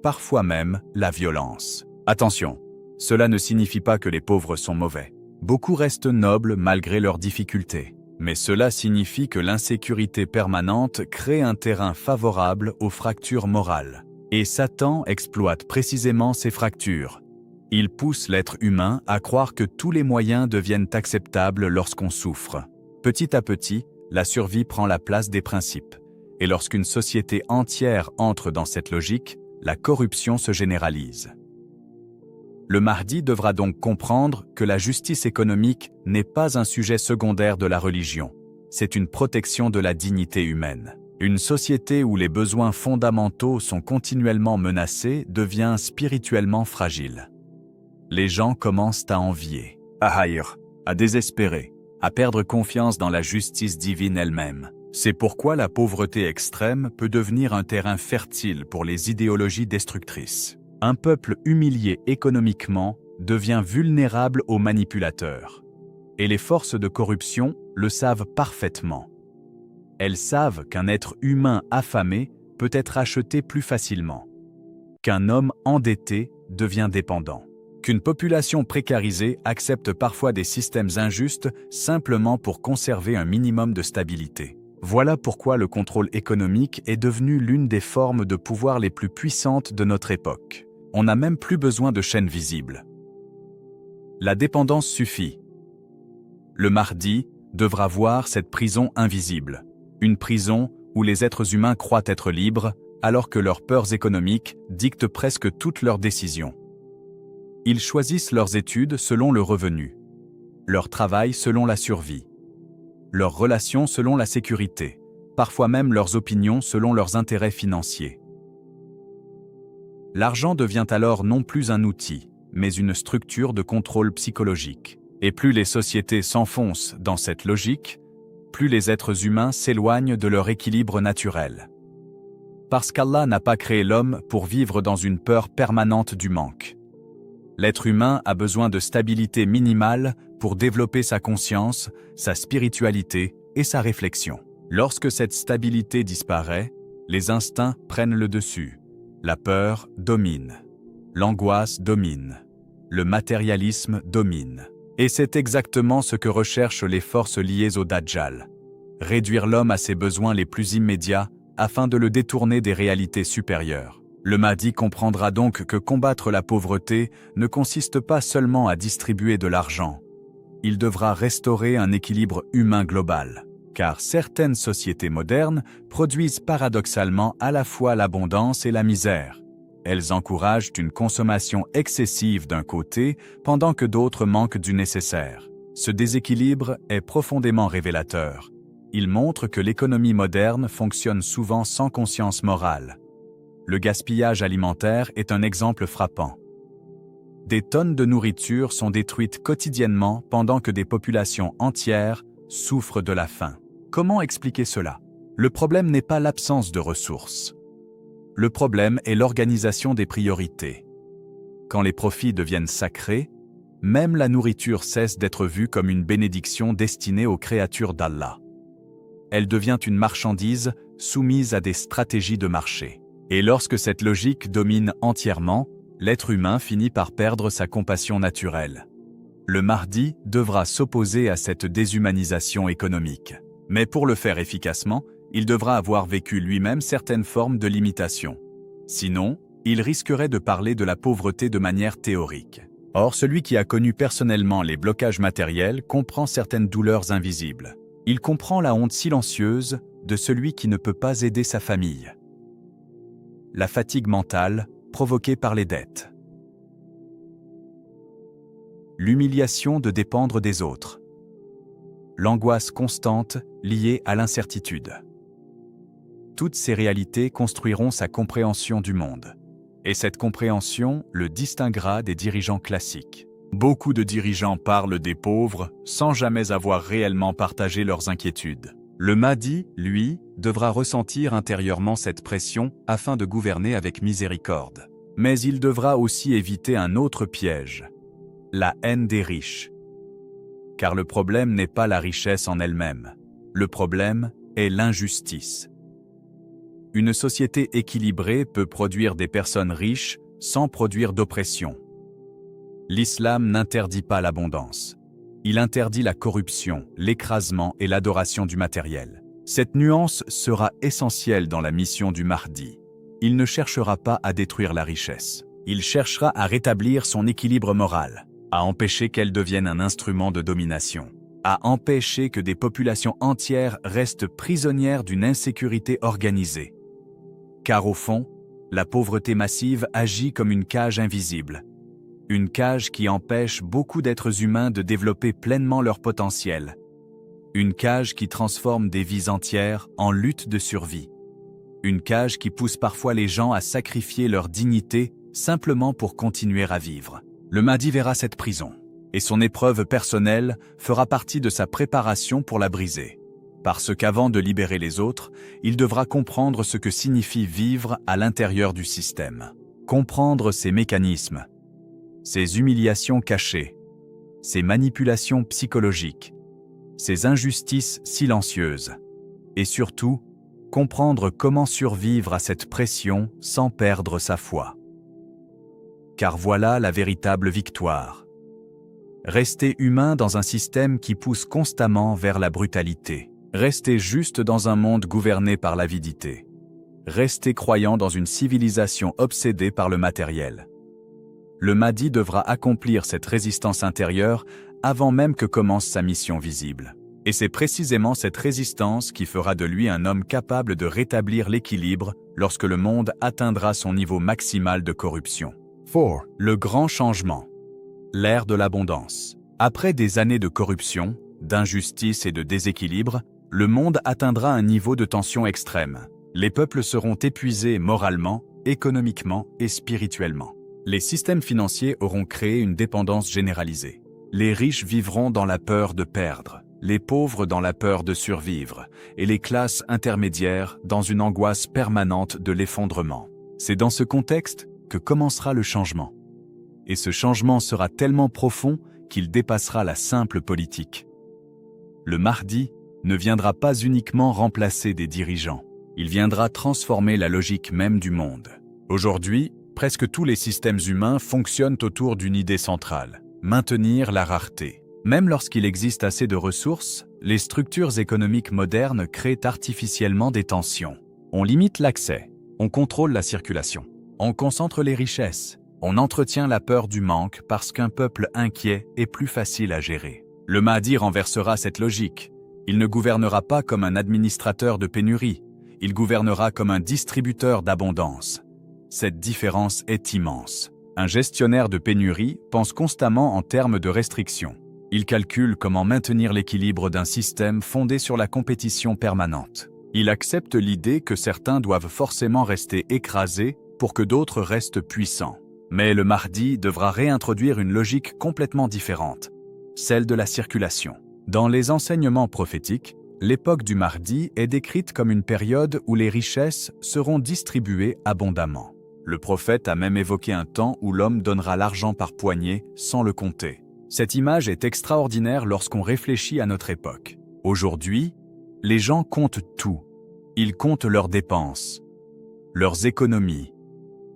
parfois même la violence. Attention, cela ne signifie pas que les pauvres sont mauvais. Beaucoup restent nobles malgré leurs difficultés. Mais cela signifie que l'insécurité permanente crée un terrain favorable aux fractures morales. Et Satan exploite précisément ces fractures. Il pousse l'être humain à croire que tous les moyens deviennent acceptables lorsqu'on souffre. Petit à petit, la survie prend la place des principes. Et lorsqu'une société entière entre dans cette logique, la corruption se généralise. Le Mahdi devra donc comprendre que la justice économique n'est pas un sujet secondaire de la religion. C'est une protection de la dignité humaine. Une société où les besoins fondamentaux sont continuellement menacés devient spirituellement fragile. Les gens commencent à envier, à haïr, à désespérer, à perdre confiance dans la justice divine elle-même. C'est pourquoi la pauvreté extrême peut devenir un terrain fertile pour les idéologies destructrices. Un peuple humilié économiquement devient vulnérable aux manipulateurs. Et les forces de corruption le savent parfaitement. Elles savent qu'un être humain affamé peut être acheté plus facilement, qu'un homme endetté devient dépendant, qu'une population précarisée accepte parfois des systèmes injustes simplement pour conserver un minimum de stabilité. Voilà pourquoi le contrôle économique est devenu l'une des formes de pouvoir les plus puissantes de notre époque. On n'a même plus besoin de chaînes visibles. La dépendance suffit. Le Mahdi devra voir cette prison invisible, une prison où les êtres humains croient être libres, alors que leurs peurs économiques dictent presque toutes leurs décisions. Ils choisissent leurs études selon le revenu, leur travail selon la survie, leurs relations selon la sécurité, parfois même leurs opinions selon leurs intérêts financiers. L'argent devient alors non plus un outil, mais une structure de contrôle psychologique. Et plus les sociétés s'enfoncent dans cette logique, plus les êtres humains s'éloignent de leur équilibre naturel. Parce qu'Allah n'a pas créé l'homme pour vivre dans une peur permanente du manque. L'être humain a besoin de stabilité minimale pour développer sa conscience, sa spiritualité et sa réflexion. Lorsque cette stabilité disparaît, les instincts prennent le dessus. La peur domine, l'angoisse domine, le matérialisme domine. Et c'est exactement ce que recherchent les forces liées au Dajjal. Réduire l'homme à ses besoins les plus immédiats afin de le détourner des réalités supérieures. Le Mahdi comprendra donc que combattre la pauvreté ne consiste pas seulement à distribuer de l'argent. Il devra restaurer un équilibre humain global. Car certaines sociétés modernes produisent paradoxalement à la fois l'abondance et la misère. Elles encouragent une consommation excessive d'un côté, pendant que d'autres manquent du nécessaire. Ce déséquilibre est profondément révélateur. Il montre que l'économie moderne fonctionne souvent sans conscience morale. Le gaspillage alimentaire est un exemple frappant. Des tonnes de nourriture sont détruites quotidiennement pendant que des populations entières souffrent de la faim. Comment expliquer cela? Le problème n'est pas l'absence de ressources. Le problème est l'organisation des priorités. Quand les profits deviennent sacrés, même la nourriture cesse d'être vue comme une bénédiction destinée aux créatures d'Allah. Elle devient une marchandise soumise à des stratégies de marché. Et lorsque cette logique domine entièrement, l'être humain finit par perdre sa compassion naturelle. Le Mahdi devra s'opposer à cette déshumanisation économique. Mais pour le faire efficacement, il devra avoir vécu lui-même certaines formes de limitation. Sinon, il risquerait de parler de la pauvreté de manière théorique. Or, celui qui a connu personnellement les blocages matériels comprend certaines douleurs invisibles. Il comprend la honte silencieuse de celui qui ne peut pas aider sa famille. La fatigue mentale provoquée par les dettes. L'humiliation de dépendre des autres. l'angoisse constante liée à l'incertitude. Toutes ces réalités construiront sa compréhension du monde. Et cette compréhension le distinguera des dirigeants classiques. Beaucoup de dirigeants parlent des pauvres sans jamais avoir réellement partagé leurs inquiétudes. Le Mahdi, lui, devra ressentir intérieurement cette pression afin de gouverner avec miséricorde. Mais il devra aussi éviter un autre piège, la haine des riches. Car le problème n'est pas la richesse en elle-même. Le problème est l'injustice. Une société équilibrée peut produire des personnes riches sans produire d'oppression. L'islam n'interdit pas l'abondance. Il interdit la corruption, l'écrasement et l'adoration du matériel. Cette nuance sera essentielle dans la mission du Mahdi. Il ne cherchera pas à détruire la richesse. Il cherchera à rétablir son équilibre moral, à empêcher qu'elle devienne un instrument de domination, à empêcher que des populations entières restent prisonnières d'une insécurité organisée. Car au fond, la pauvreté massive agit comme une cage invisible. Une cage qui empêche beaucoup d'êtres humains de développer pleinement leur potentiel. Une cage qui transforme des vies entières en lutte de survie. Une cage qui pousse parfois les gens à sacrifier leur dignité simplement pour continuer à vivre. Le Mahdi verra cette prison, et son épreuve personnelle fera partie de sa préparation pour la briser. Parce qu'avant de libérer les autres, il devra comprendre ce que signifie vivre à l'intérieur du système. Comprendre ses mécanismes, ses humiliations cachées, ses manipulations psychologiques, ses injustices silencieuses, et surtout, comprendre comment survivre à cette pression sans perdre sa foi. Car voilà la véritable victoire. Rester humain dans un système qui pousse constamment vers la brutalité. Rester juste dans un monde gouverné par l'avidité. Rester croyant dans une civilisation obsédée par le matériel. Le Mahdi devra accomplir cette résistance intérieure avant même que commence sa mission visible. Et c'est précisément cette résistance qui fera de lui un homme capable de rétablir l'équilibre lorsque le monde atteindra son niveau maximal de corruption. 4. Le grand changement. L'ère de l'abondance. Après des années de corruption, d'injustice et de déséquilibre, le monde atteindra un niveau de tension extrême. Les peuples seront épuisés moralement, économiquement et spirituellement. Les systèmes financiers auront créé une dépendance généralisée. Les riches vivront dans la peur de perdre, les pauvres dans la peur de survivre, et les classes intermédiaires dans une angoisse permanente de l'effondrement. C'est dans ce contexte que commencera le changement. Et ce changement sera tellement profond qu'il dépassera la simple politique. Le Mahdi ne viendra pas uniquement remplacer des dirigeants. Il viendra transformer la logique même du monde. Aujourd'hui, presque tous les systèmes humains fonctionnent autour d'une idée centrale, maintenir la rareté. Même lorsqu'il existe assez de ressources, les structures économiques modernes créent artificiellement des tensions. On limite l'accès, on contrôle la circulation, on concentre les richesses, on entretient la peur du manque parce qu'un peuple inquiet est plus facile à gérer. Le Mahdi renversera cette logique. Il ne gouvernera pas comme un administrateur de pénurie, il gouvernera comme un distributeur d'abondance. Cette différence est immense. Un gestionnaire de pénurie pense constamment en termes de restrictions. Il calcule comment maintenir l'équilibre d'un système fondé sur la compétition permanente. Il accepte l'idée que certains doivent forcément rester écrasés pour que d'autres restent puissants. Mais le Mahdi devra réintroduire une logique complètement différente, celle de la circulation. Dans les enseignements prophétiques, l'époque du Mahdi est décrite comme une période où les richesses seront distribuées abondamment. Le prophète a même évoqué un temps où l'homme donnera l'argent par poignée sans le compter. Cette image est extraordinaire lorsqu'on réfléchit à notre époque. Aujourd'hui, les gens comptent tout. Ils comptent leurs dépenses, leurs économies,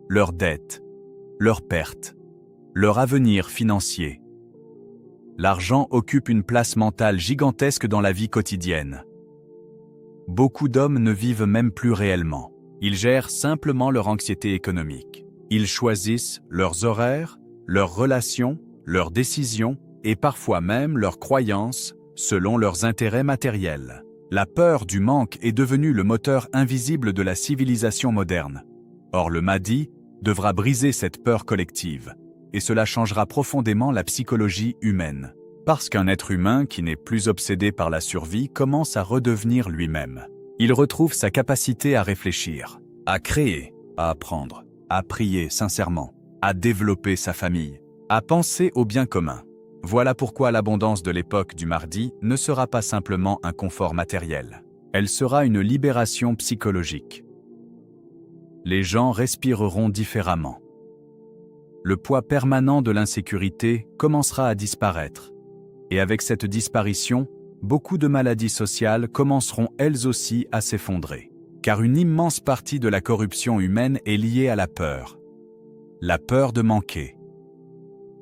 leurs dettes, leurs pertes, leur avenir financier. L'argent occupe une place mentale gigantesque dans la vie quotidienne. Beaucoup d'hommes ne vivent même plus réellement. Ils gèrent simplement leur anxiété économique. Ils choisissent leurs horaires, leurs relations, leurs décisions et parfois même leurs croyances selon leurs intérêts matériels. La peur du manque est devenue le moteur invisible de la civilisation moderne. Or le Mahdi devra briser cette peur collective, et cela changera profondément la psychologie humaine. parce qu'un être humain qui n'est plus obsédé par la survie commence à redevenir lui-même. Il retrouve sa capacité à réfléchir, à créer, à apprendre, à prier sincèrement, à développer sa famille, à penser au bien commun. Voilà pourquoi l'abondance de l'époque du mardi ne sera pas simplement un confort matériel. Elle sera une libération psychologique. Les gens respireront différemment. Le poids permanent de l'insécurité commencera à disparaître. Et avec cette disparition, beaucoup de maladies sociales commenceront elles aussi à s'effondrer. Car une immense partie de la corruption humaine est liée à la peur. La peur de manquer.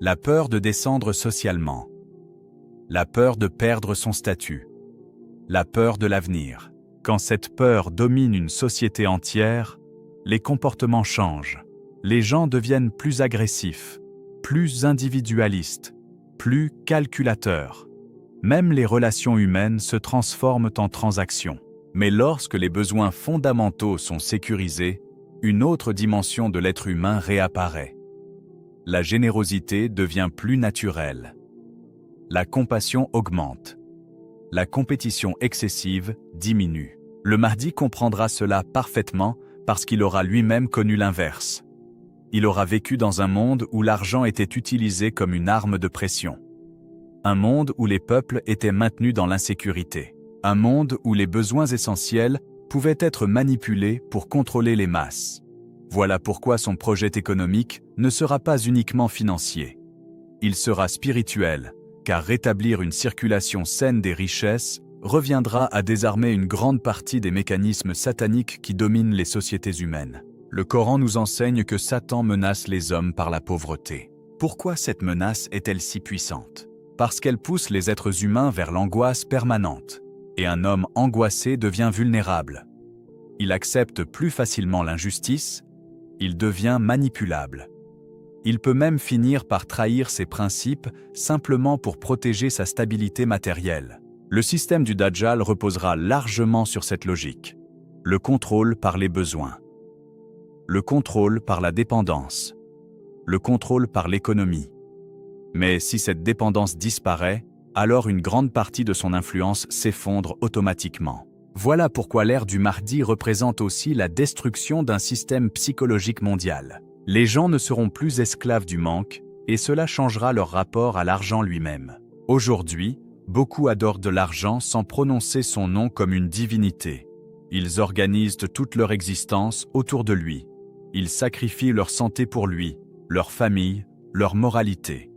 La peur de descendre socialement. La peur de perdre son statut. La peur de l'avenir. Quand cette peur domine une société entière, les comportements changent. Les gens deviennent plus agressifs, plus individualistes, plus calculateurs. Même les relations humaines se transforment en transactions. Mais lorsque les besoins fondamentaux sont sécurisés, une autre dimension de l'être humain réapparaît. La générosité devient plus naturelle. La compassion augmente. La compétition excessive diminue. Le Mahdi comprendra cela parfaitement parce qu'il aura lui-même connu l'inverse. Il aura vécu dans un monde où l'argent était utilisé comme une arme de pression. Un monde où les peuples étaient maintenus dans l'insécurité. Un monde où les besoins essentiels pouvaient être manipulés pour contrôler les masses. Voilà pourquoi son projet économique ne sera pas uniquement financier. Il sera spirituel, car rétablir une circulation saine des richesses reviendra à désarmer une grande partie des mécanismes sataniques qui dominent les sociétés humaines. Le Coran nous enseigne que Satan menace les hommes par la pauvreté. Pourquoi cette menace est-elle si puissante? Parce qu'elle pousse les êtres humains vers l'angoisse permanente. Et un homme angoissé devient vulnérable. Il accepte plus facilement l'injustice, il devient manipulable. Il peut même finir par trahir ses principes simplement pour protéger sa stabilité matérielle. Le système du Dajjal reposera largement sur cette logique. Le contrôle par les besoins. Le contrôle par la dépendance. Le contrôle par l'économie. Mais si cette dépendance disparaît, alors une grande partie de son influence s'effondre automatiquement. Voilà pourquoi l'ère du Mahdi représente aussi la destruction d'un système psychologique mondial. Les gens ne seront plus esclaves du manque, et cela changera leur rapport à l'argent lui-même. Aujourd'hui, beaucoup adorent de l'argent sans prononcer son nom comme une divinité. Ils organisent toute leur existence autour de lui. Ils sacrifient leur santé pour lui, leur famille, leur moralité.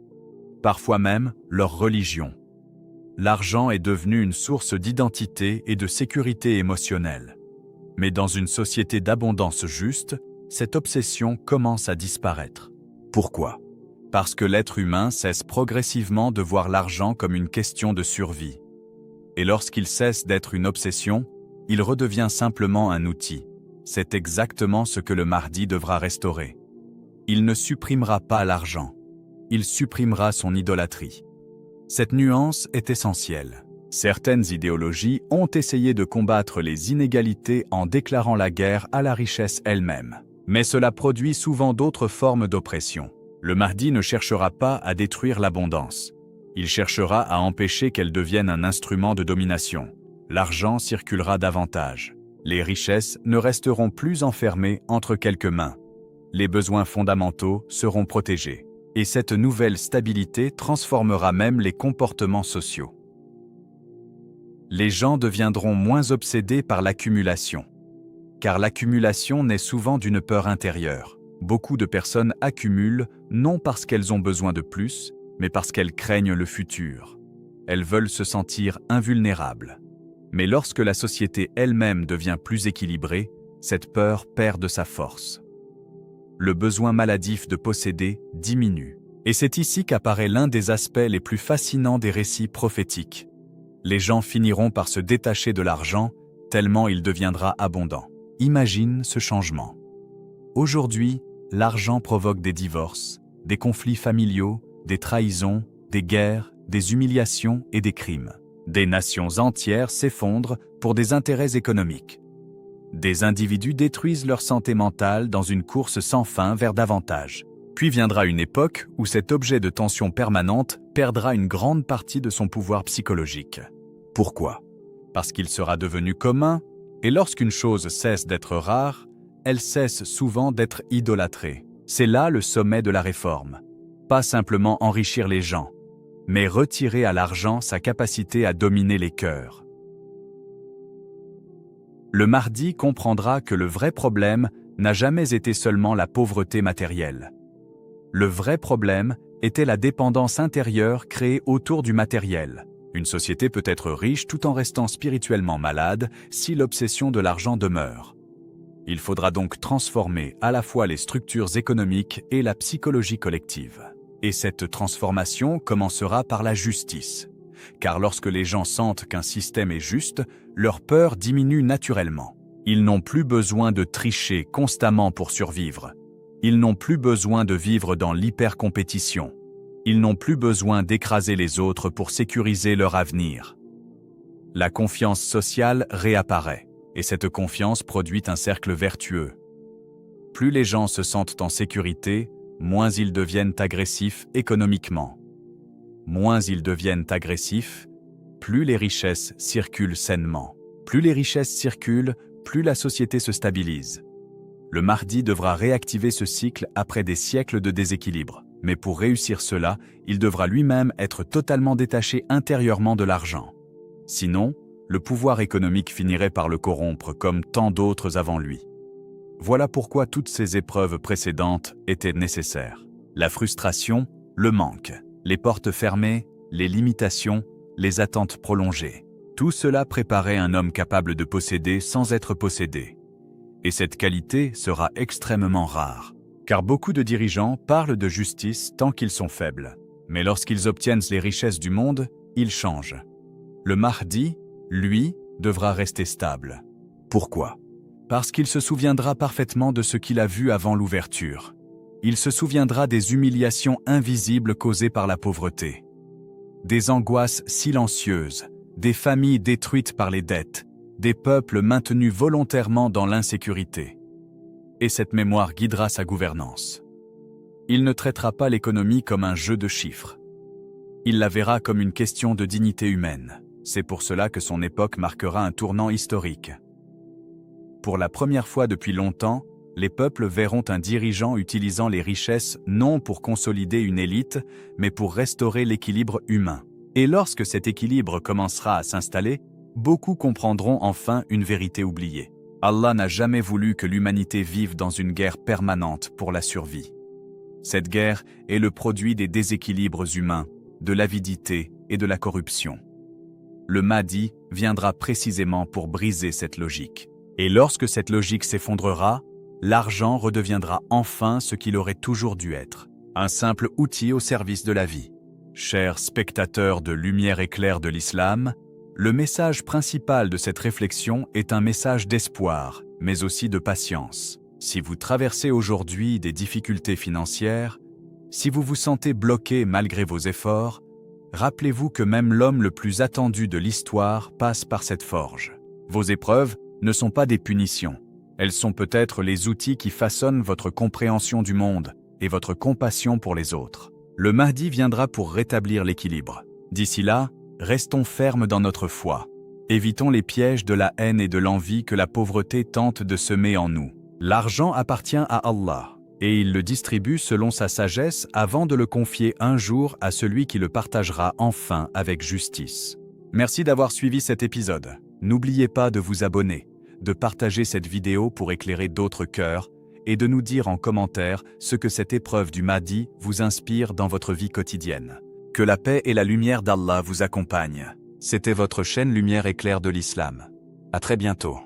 Parfois même leur religion. L'argent est devenu une source d'identité et de sécurité émotionnelle. Mais dans une société d'abondance juste, cette obsession commence à disparaître. Pourquoi? Parce que l'être humain cesse progressivement de voir l'argent comme une question de survie. Et lorsqu'il cesse d'être une obsession, il redevient simplement un outil. C'est exactement ce que le Mahdi devra restaurer. Il ne supprimera pas l'argent. Il supprimera son idolâtrie. Cette nuance est essentielle. Certaines idéologies ont essayé de combattre les inégalités en déclarant la guerre à la richesse elle-même. Mais cela produit souvent d'autres formes d'oppression. Le Mahdi ne cherchera pas à détruire l'abondance. Il cherchera à empêcher qu'elle devienne un instrument de domination. L'argent circulera davantage. Les richesses ne resteront plus enfermées entre quelques mains. Les besoins fondamentaux seront protégés. Et cette nouvelle stabilité transformera même les comportements sociaux. Les gens deviendront moins obsédés par l'accumulation. Car l'accumulation naît souvent d'une peur intérieure. Beaucoup de personnes accumulent non parce qu'elles ont besoin de plus, mais parce qu'elles craignent le futur. Elles veulent se sentir invulnérables. Mais lorsque la société elle-même devient plus équilibrée, cette peur perd de sa force. Le besoin maladif de posséder diminue. Et c'est ici qu'apparaît l'un des aspects les plus fascinants des récits prophétiques. Les gens finiront par se détacher de l'argent, tellement il deviendra abondant. Imagine ce changement. Aujourd'hui, l'argent provoque des divorces, des conflits familiaux, des trahisons, des guerres, des humiliations et des crimes. Des nations entières s'effondrent pour des intérêts économiques. Des individus détruisent leur santé mentale dans une course sans fin vers davantage. Puis viendra une époque où cet objet de tension permanente perdra une grande partie de son pouvoir psychologique. Pourquoi? Parce qu'il sera devenu commun, et lorsqu'une chose cesse d'être rare, elle cesse souvent d'être idolâtrée. C'est là le sommet de la réforme. Pas simplement enrichir les gens, mais retirer à l'argent sa capacité à dominer les cœurs. Le Mahdi comprendra que le vrai problème n'a jamais été seulement la pauvreté matérielle. Le vrai problème était la dépendance intérieure créée autour du matériel. Une société peut être riche tout en restant spirituellement malade si l'obsession de l'argent demeure. Il faudra donc transformer à la fois les structures économiques et la psychologie collective. Et cette transformation commencera par la justice. Car lorsque les gens sentent qu'un système est juste, leur peur diminue naturellement. Ils n'ont plus besoin de tricher constamment pour survivre. Ils n'ont plus besoin de vivre dans l'hypercompétition. Ils n'ont plus besoin d'écraser les autres pour sécuriser leur avenir. La confiance sociale réapparaît, et cette confiance produit un cercle vertueux. Plus les gens se sentent en sécurité, moins ils deviennent agressifs économiquement. Moins ils deviennent agressifs, plus les richesses circulent sainement. Plus les richesses circulent, plus la société se stabilise. Le Mahdi devra réactiver ce cycle après des siècles de déséquilibre. Mais pour réussir cela, il devra lui-même être totalement détaché intérieurement de l'argent. Sinon, le pouvoir économique finirait par le corrompre comme tant d'autres avant lui. Voilà pourquoi toutes ces épreuves précédentes étaient nécessaires. La frustration, le manque, les portes fermées, les limitations, les attentes prolongées. Tout cela préparait un homme capable de posséder sans être possédé. Et cette qualité sera extrêmement rare. Car beaucoup de dirigeants parlent de justice tant qu'ils sont faibles. Mais lorsqu'ils obtiennent les richesses du monde, ils changent. Le Mahdi, lui, devra rester stable. Pourquoi? Parce qu'il se souviendra parfaitement de ce qu'il a vu avant l'ouverture. Il se souviendra des humiliations invisibles causées par la pauvreté. Des angoisses silencieuses, des familles détruites par les dettes, des peuples maintenus volontairement dans l'insécurité. Et cette mémoire guidera sa gouvernance. Il ne traitera pas l'économie comme un jeu de chiffres. Il la verra comme une question de dignité humaine. C'est pour cela que son époque marquera un tournant historique. Pour la première fois depuis longtemps, les peuples verront un dirigeant utilisant les richesses non pour consolider une élite, mais pour restaurer l'équilibre humain. Et lorsque cet équilibre commencera à s'installer, beaucoup comprendront enfin une vérité oubliée. Allah n'a jamais voulu que l'humanité vive dans une guerre permanente pour la survie. Cette guerre est le produit des déséquilibres humains, de l'avidité et de la corruption. Le Mahdi viendra précisément pour briser cette logique. Et lorsque cette logique s'effondrera, l'argent redeviendra enfin ce qu'il aurait toujours dû être, un simple outil au service de la vie. Chers spectateurs de Lumière éclair de l'Islam, le message principal de cette réflexion est un message d'espoir, mais aussi de patience. Si vous traversez aujourd'hui des difficultés financières, si vous vous sentez bloqué malgré vos efforts, rappelez-vous que même l'homme le plus attendu de l'histoire passe par cette forge. Vos épreuves ne sont pas des punitions. Elles sont peut-être les outils qui façonnent votre compréhension du monde et votre compassion pour les autres. Le Mahdi viendra pour rétablir l'équilibre. D'ici là, restons fermes dans notre foi. Évitons les pièges de la haine et de l'envie que la pauvreté tente de semer en nous. L'argent appartient à Allah, et il le distribue selon sa sagesse avant de le confier un jour à celui qui le partagera enfin avec justice. Merci d'avoir suivi cet épisode. N'oubliez pas de vous abonner, de partager cette vidéo pour éclairer d'autres cœurs, et de nous dire en commentaire ce que cette épreuve du Mahdi vous inspire dans votre vie quotidienne. Que la paix et la lumière d'Allah vous accompagnent. C'était votre chaîne Lumière éclair de l'Islam. À très bientôt.